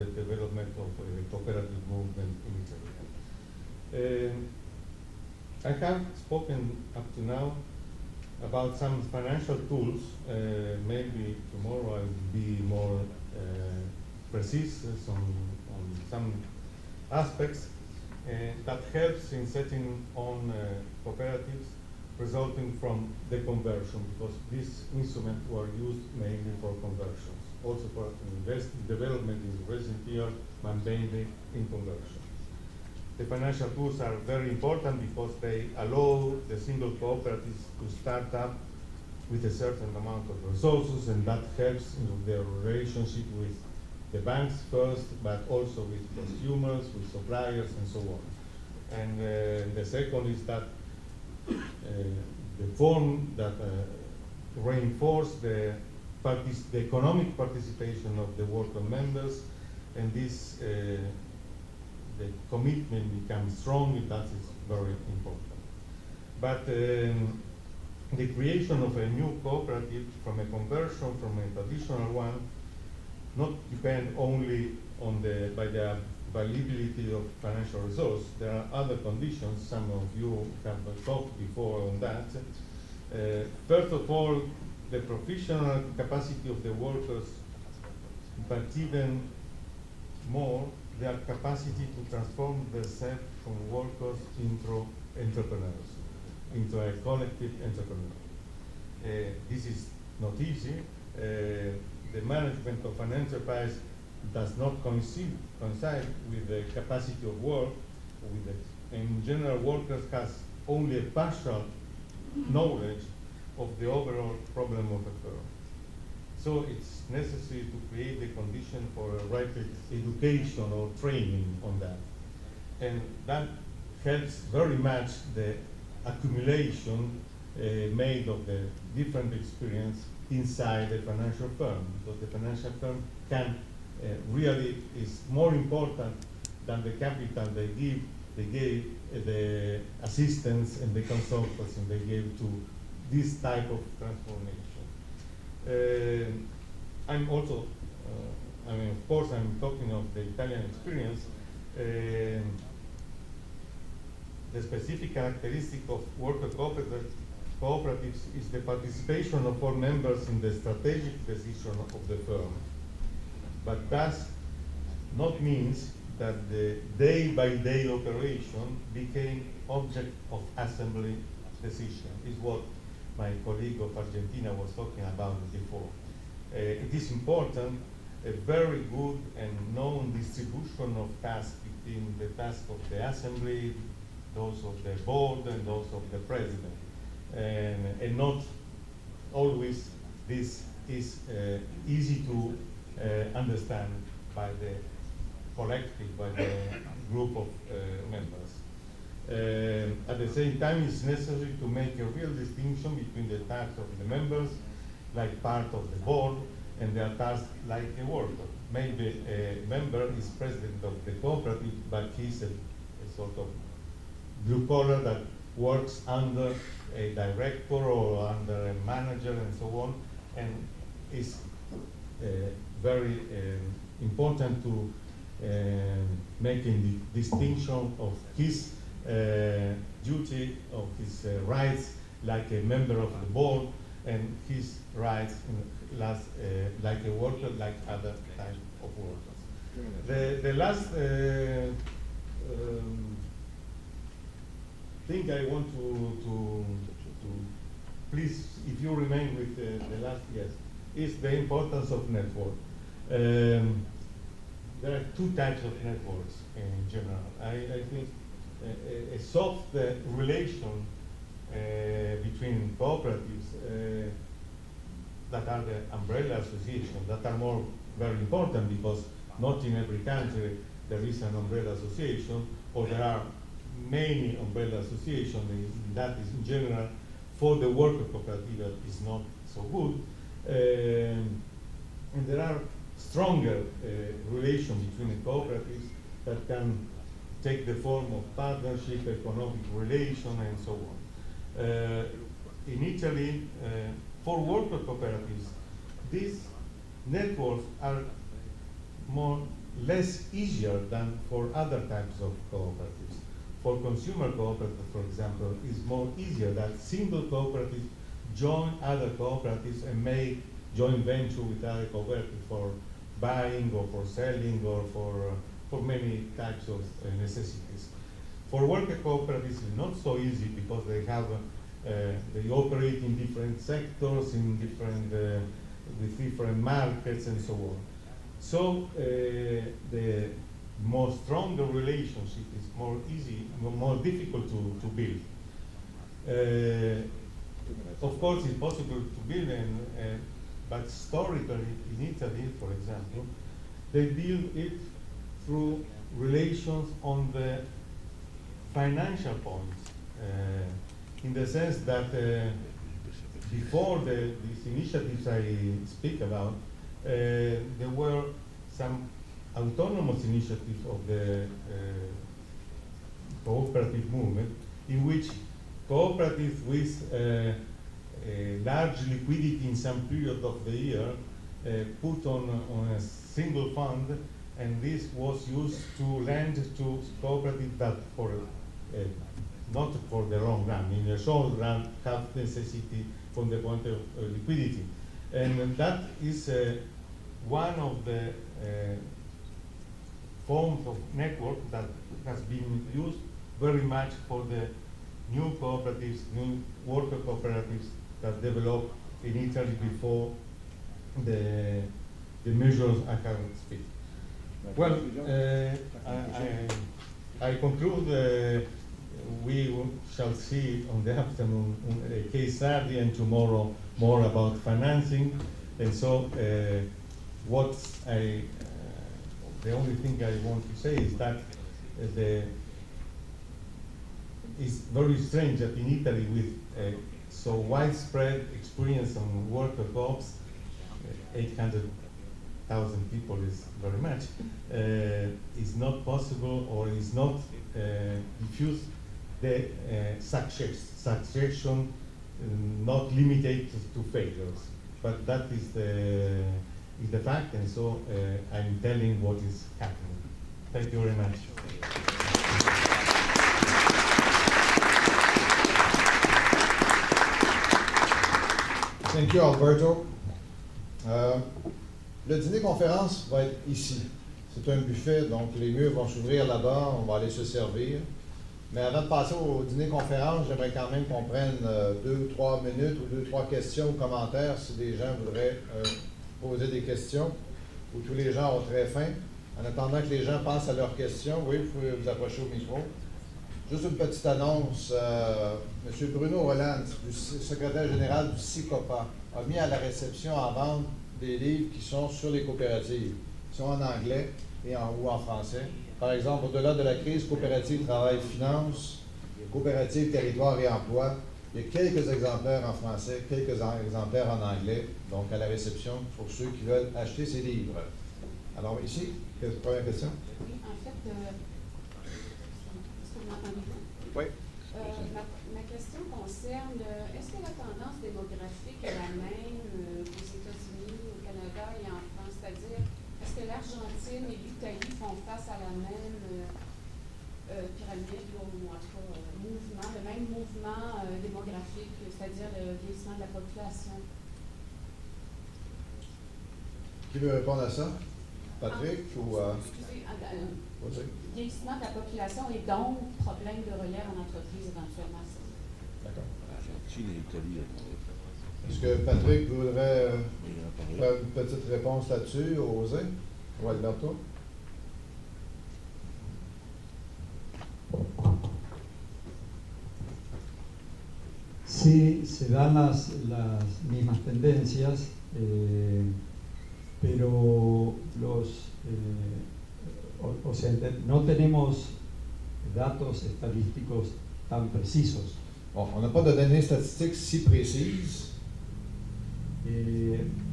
the development of the cooperative movement in Italy. I have spoken up to now about some financial tools. Maybe tomorrow I will be more precise on some aspects that helps in setting on cooperatives resulting from the conversion, because these instruments were used mainly for conversions, also for development in recent years, but mainly in conversion. The financial tools are very important because they allow the single cooperatives to start up with a certain amount of resources, and that helps in their relationship with the banks first, but also with consumers, with suppliers, and so on. And the second is that the form that reinforce the economic participation of the worker members, and this the commitment becomes strong, and that is very important. But the creation of a new cooperative from a conversion from a traditional one not depend only on the availability of financial resource. There are other conditions. Some of you have talked before on that. First of all, the professional capacity of the workers, but even more, their capacity to transform themselves from workers into entrepreneurs, into a collective entrepreneur. This is not easy. The management of an enterprise does not coincide with the capacity of work. In general, workers has only a partial knowledge of the overall problem of a firm. So it's necessary to create the condition for a rapid education or training on that. And that helps very much the accumulation made of the different experience inside the financial firm, because the financial firm can really is more important than the capital they gave the assistance and the consultancy they gave to this type of transformation. I'm also, of course, I'm talking of the Italian experience. The specific characteristic of worker cooperatives is the participation of all members in the strategic decision of the firm. But does not means that the day-by-day operation became object of assembly decision, is what my colleague of Argentina was talking about before. It is important, a very good and known distribution of tasks between the tasks of the assembly, those of the board, and those of the president. And not always this is easy to understand by the collective, by the group of members. At the same time, it's necessary to make a real distinction between the tasks of the members, like part of the board, and their tasks like a worker. Maybe a member is president of the cooperative, but he's a sort of blue collar that works under a director or under a manager and so on, and is very important to making the distinction of his duty, of his rights, like a member of the board, and his rights like a worker, like other types of workers. The last thing I want to please, if you remain with the last yes, is the importance of network. There are two types of networks in general. I think a soft relation between cooperatives that are the umbrella associations, that are more very important, because not in every country there is an umbrella association, or there are many umbrella associations, and that is in general for the worker cooperative is not so good. And there are stronger relations between the cooperatives that can take the form of partnership, economic relation, and so on. In Italy, for worker cooperatives, these networks are more less easier than for other types of cooperatives. For consumer cooperatives, for example, it's more easier that single cooperatives join other cooperatives and make joint venture with other cooperatives for buying or for selling or for many types of necessities. For worker cooperatives, it's not so easy because they have they operate in different sectors, in different with different markets and so on. So the more stronger relationship is more easy, more difficult to build. Of course, it's possible to build, but historically in Italy, for example, they build it through relations on the financial points, in the sense that before these initiatives I speak about, there were some autonomous initiatives of the cooperative movement in which cooperatives with large liquidity in some period of the year put on a single fund, and this was used to lend to cooperatives that for not for the long run, in the short run have necessity from the point of liquidity. And that is one of the forms of network that has been used very much for the new cooperatives, new worker cooperatives that developed in Italy before the measures I can speak. Well, I conclude. We shall see on the afternoon a case study, and tomorrow more about financing. And so, the only thing I want to say is that it's very strange that in Italy, with so widespread experience on worker co-ops, 800,000 people is very much, is not possible or is not diffused the succession not limited to failures. But that is the fact, and so I'm telling what is happening. Thank you very much. Thank you, Alberto. Le dîner-conférence va être ici. C'est un buffet, donc les murs vont s'ouvrir là-bas, on va aller se servir. Mais avant de passer au dîner-conférence, j'aimerais quand même qu'on prenne 2-3 minutes ou 2-3 questions ou commentaires si des gens voudraient poser des questions, ou tous les gens ont très faim. En attendant que les gens pensent à leurs questions, oui, vous pouvez vous approcher au micro. Juste une petite annonce. M. Bruno Blais, secrétaire général du CICOPA, a mis à la réception en vente des livres qui sont sur les coopératives. Ils sont en anglais ou en français. Par exemple, au-delà de la crise, coopérative, travail, finance, coopérative, territoire et emploi. Il y a quelques exemplaires en français, quelques exemplaires en anglais, donc à la réception pour ceux qui veulent acheter ces livres. Alors ici, première question. Oui, en fait, est-ce que vous m'entendez bien? Oui. Ma question concerne, est-ce que la tendance démographique est la même aux États-Unis, au Canada et en France? C'est-à-dire, est-ce que l'Argentine et l'Italie font face à la même pyramide ou en tout cas mouvement, le même mouvement démographique, c'est-à-dire le vieillissement de la population? Qui veut répondre à ça? Patrick ou... Excusez, vieillissement de la population et donc problème de relais en entreprise éventuellement. D'accord. L'Argentine et l'Italie. Est-ce que Patrick voudrait faire une petite réponse là-dessus, oser? Ou Alberto? Sí, se dan las mismas tendencias, pero o sea, no tenemos datos estadísticos tan precisos. Bon, on n'a pas de données statistiques si précises.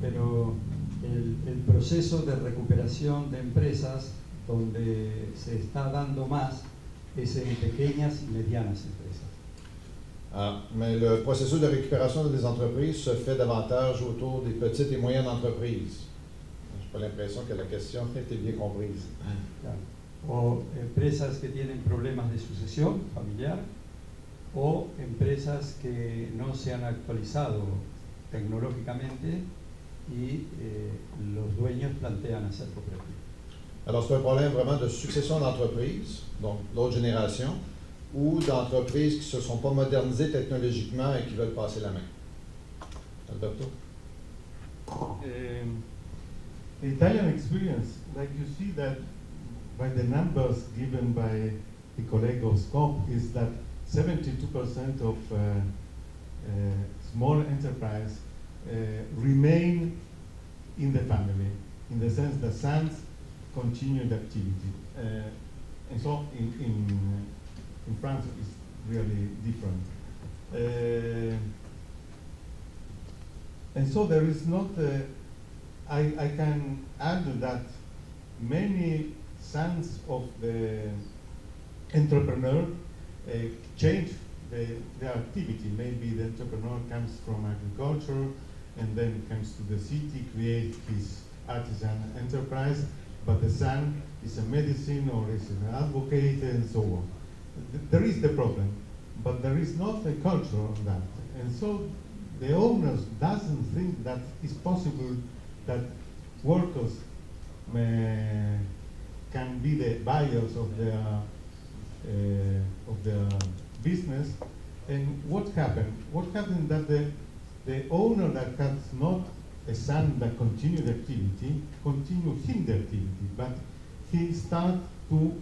Pero el proceso de recuperación de empresas donde se está dando más es en pequeñas y medianas empresas. Mais le processus de récupération des entreprises se fait davantage autour des petites et moyennes entreprises. J'ai l'impression que la question a été bien comprise. Claro. O empresas que tienen problemas de sucesión familiar o empresas que no se han actualizado tecnológicamente y los dueños plantean hacer cooperativa. Alors, c'est un problème vraiment de succession d'entreprise, donc l'autre génération, ou d'entreprises qui ne se sont pas modernisées technologiquement et qui veulent passer la main. Alberto? The Italian experience, like you see that by the numbers given by the colleague of Scope, is that 72% of small enterprise remain in the family, in the sense that sons continue the activity. And so in France it's really different. And so there is not, I can add that many sons of the entrepreneur change their activity. Maybe the entrepreneur comes from agriculture and then comes to the city, create his artisan enterprise, but the son is a medicine or is an advocate and so on. There is the problem, but there is not a culture on that. And so the owners doesn't think that it's possible that workers can be the buyers of their business. And what happened? What happened that the owner that has not a son that continue the activity, continue him the activity, but he start to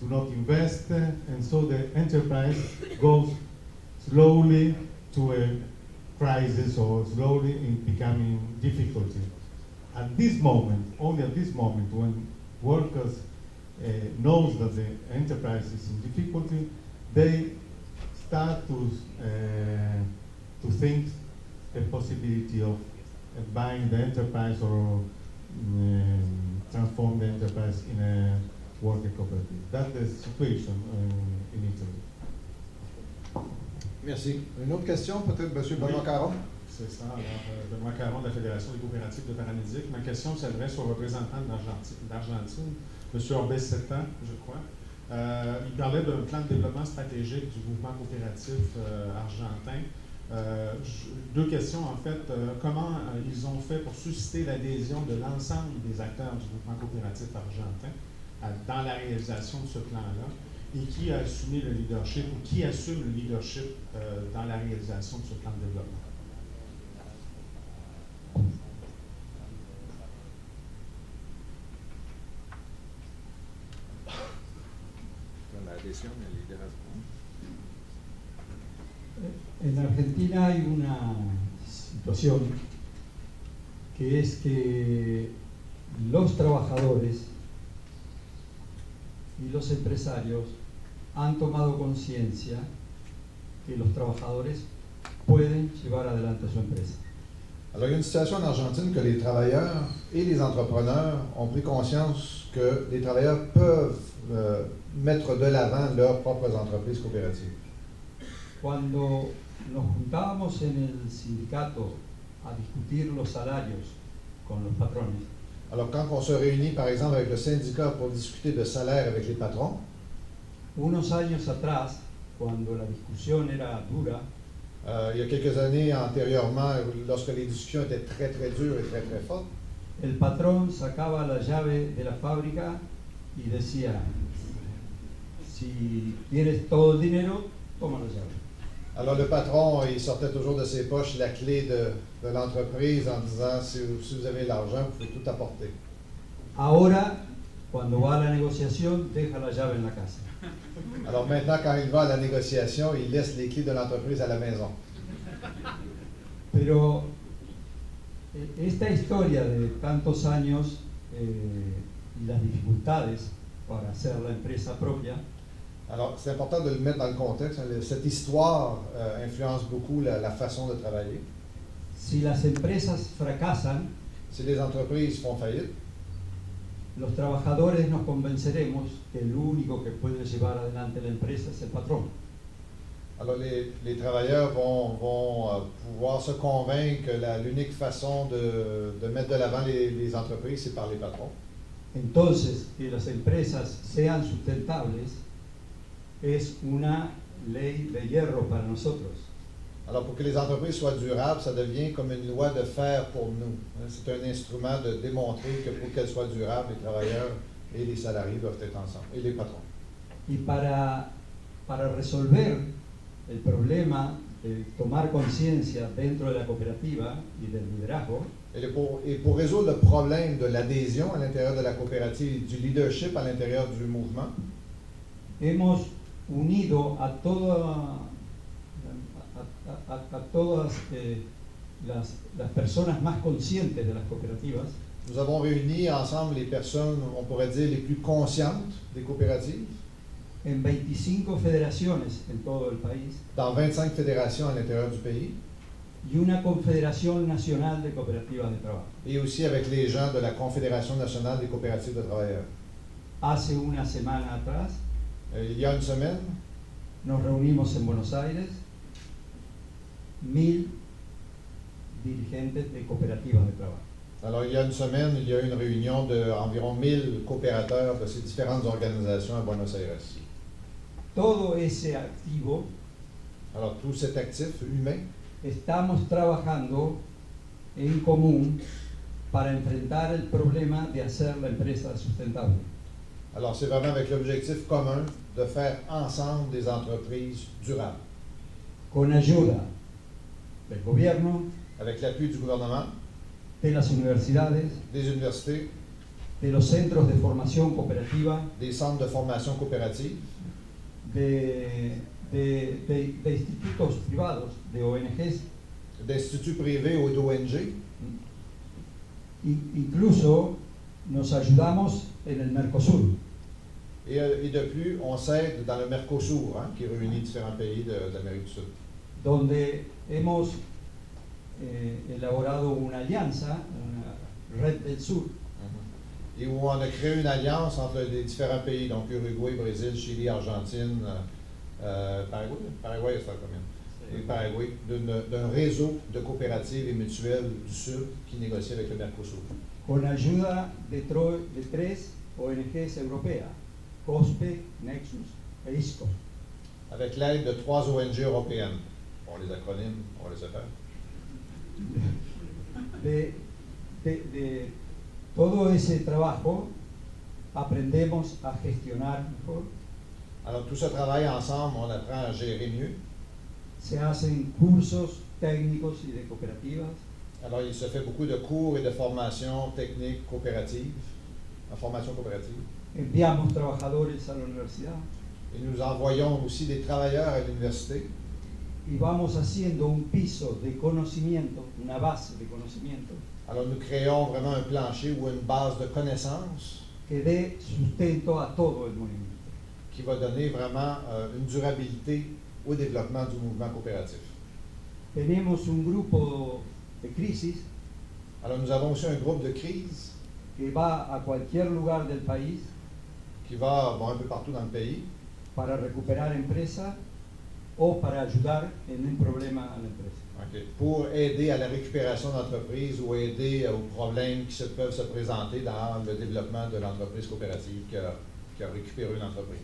not invest, and so the enterprise goes slowly to a crisis or slowly in becoming difficulty. At this moment, only at this moment, when workers knows that the enterprise is in difficulty, they start to think a possibility of buying the enterprise or transform the enterprise in a worker cooperative. That's the situation in Italy. Merci. Une autre question, peut-être, M. Benoît Caron? C'est ça. Alors, Benoît Caron de la Fédération des coopératives de paramédic. Ma question s'adresse au représentant d'Argentine, M. Orbesetta, je crois. Il parlait d'un plan de développement stratégique du mouvement coopératif argentin. Deux questions, en fait. Comment ils ont fait pour susciter l'adhésion de l'ensemble des acteurs du mouvement coopératif argentin dans la réalisation de ce plan-là? Et qui a assumé le leadership ou qui assume le leadership dans la réalisation de ce plan de développement? En Argentina hay una situación que es que los trabajadores y los empresarios han tomado conciencia que los trabajadores pueden llevar adelante su empresa. Alors, il y a une situation en Argentine que les travailleurs et les entrepreneurs ont pris conscience que les travailleurs peuvent mettre de l'avant leurs propres entreprises coopératives. Cuando nos juntábamos en el sindicato a discutir los salarios con los patrones, Alors, quand on se réunit, par exemple, avec le syndicat pour discuter de salaire avec les patrons, unos años atrás, cuando la discusión era dura, il y a quelques années antérieurement, lorsque les discussions étaient très, très dures et très, très fortes, el patrón sacaba la llave de la fábrica y decía, si quieres todo el dinero, toma la llave. alors le patron, il sortait toujours de ses poches la clé de l'entreprise en disant, si vous avez l'argent, vous pouvez tout apporter. Ahora, cuando va a la negociación, deja la llave en la casa. Alors maintenant, quand il va à la négociation, il laisse les clés de l'entreprise à la maison. Pero esta historia de tantos años y las dificultades para hacer la empresa propia, Alors, c'est important de le mettre dans le contexte. Cette histoire influence beaucoup la façon de travailler. si las empresas fracasan, Si les entreprises font faillite, los trabajadores nos convenceremos que el único que puede llevar adelante la empresa es el patrón. Alors, les travailleurs vont pouvoir se convaincre que l'unique façon de mettre de l'avant les entreprises, c'est par les patrons. Entonces, que las empresas sean sustentables es una ley de hierro para nosotros. Alors, pour que les entreprises soient durables, ça devient comme une loi de fer pour nous. C'est un instrument de démontrer que pour qu'elles soient durables, les travailleurs et les salariés doivent être ensemble, et les patrons. Y para resolver el problema de tomar conciencia dentro de la cooperativa y del liderazgo, Et pour résoudre le problème de l'adhésion à l'intérieur de la coopérative, du leadership à l'intérieur du mouvement, hemos unido a todas las personas más conscientes de las cooperativas nous avons réuni ensemble les personnes, on pourrait dire, les plus conscientes des coopératives en 25 federaciones en todo el país dans 25 fédérations à l'intérieur du pays, y una confederación nacional de cooperativas de trabajo. et aussi avec les gens de la Confédération nationale des coopératives de travailleurs. Hace una semana atrás Il y a une semaine, nos reunimos en Buenos Aires 1000 dirigentes de cooperativas de trabajo. alors il y a une semaine, il y a eu une réunion d'environ 1000 coopérateurs de ces différentes organisations à Buenos Aires. Todo ese activo Alors tout cet actif humain, estamos trabajando en común para enfrentar el problema de hacer la empresa sustentable. alors c'est vraiment avec l'objectif commun de faire ensemble des entreprises durables, Con ayuda del gobierno, avec l'appui du gouvernement, de las universidades, des universités, de los centros de formación cooperativa, des centres de formation coopérative, de institutos privados, de ONGs, d'instituts privés ou d'ONG. Incluso nos ayudamos en el Mercosur. Et de plus, on s'aide dans le Mercosur, qui réunit différents pays de l'Amérique du Sud, Donde hemos elaborado una alianza, una red del sur, et où on a créé une alliance entre les différents pays, donc Uruguay, Brésil, Chili, Argentine, Paraguay, c'est combien? Et Paraguay, d'un réseau de coopératives et mutuelles du Sud qui négocie avec le Mercosur. con ayuda de tres ONGs europeas, COSPE, Nexus e ISCO. Avec l'aide de 3 ONG européennes. On les acronymes, on les faire. De todo ese trabajo aprendemos a gestionar mejor, Alors tout ce travail ensemble, on apprend à gérer mieux. se hacen cursos técnicos y de cooperativas, Alors il se fait beaucoup de cours et de formations techniques coopératives, en formation coopérative. enviamos trabajadores a la universidad Et nous envoyons aussi des travailleurs à l'université. y vamos haciendo un piso de conocimiento, una base de conocimiento Alors nous créons vraiment un plancher ou une base de connaissances que dé sustento a todo el movimiento. qui va donner vraiment une durabilité au développement du mouvement coopératif. Tenemos un grupo de crisis Alors nous avons aussi un groupe de crise que va a cualquier lugar del país qui va un peu partout dans le pays para recuperar empresa o para ayudar en un problema a la empresa. pour aider à la récupération d'entreprise ou aider aux problèmes qui peuvent se présenter dans le développement de l'entreprise coopérative qui a récupéré une entreprise.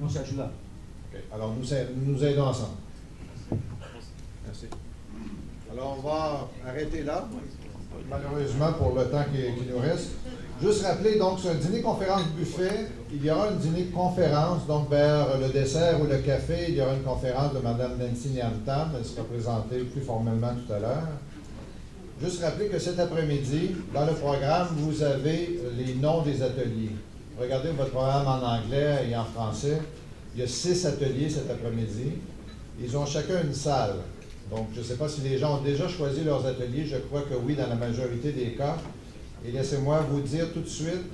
Nos ayuda. Alors nous aidons ensemble. Merci. Alors on va arrêter là, malheureusement pour le temps qui nous reste. Juste rappeler, donc, c'est un dîner-conférence buffet. Il y aura une dîner-conférence, donc vers le dessert ou le café, il y aura une conférence de Mme Nancy Niantam. Elle sera présentée plus formellement tout à l'heure. Juste rappeler que cet après-midi, dans le programme, vous avez les noms des ateliers. Regardez votre programme en anglais et en français. Il y a 6 ateliers cet après-midi. Ils ont chacun une salle. Donc, je ne sais pas si les gens ont déjà choisi leurs ateliers. Je crois que oui, dans la majorité des cas. Et laissez-moi vous dire tout de suite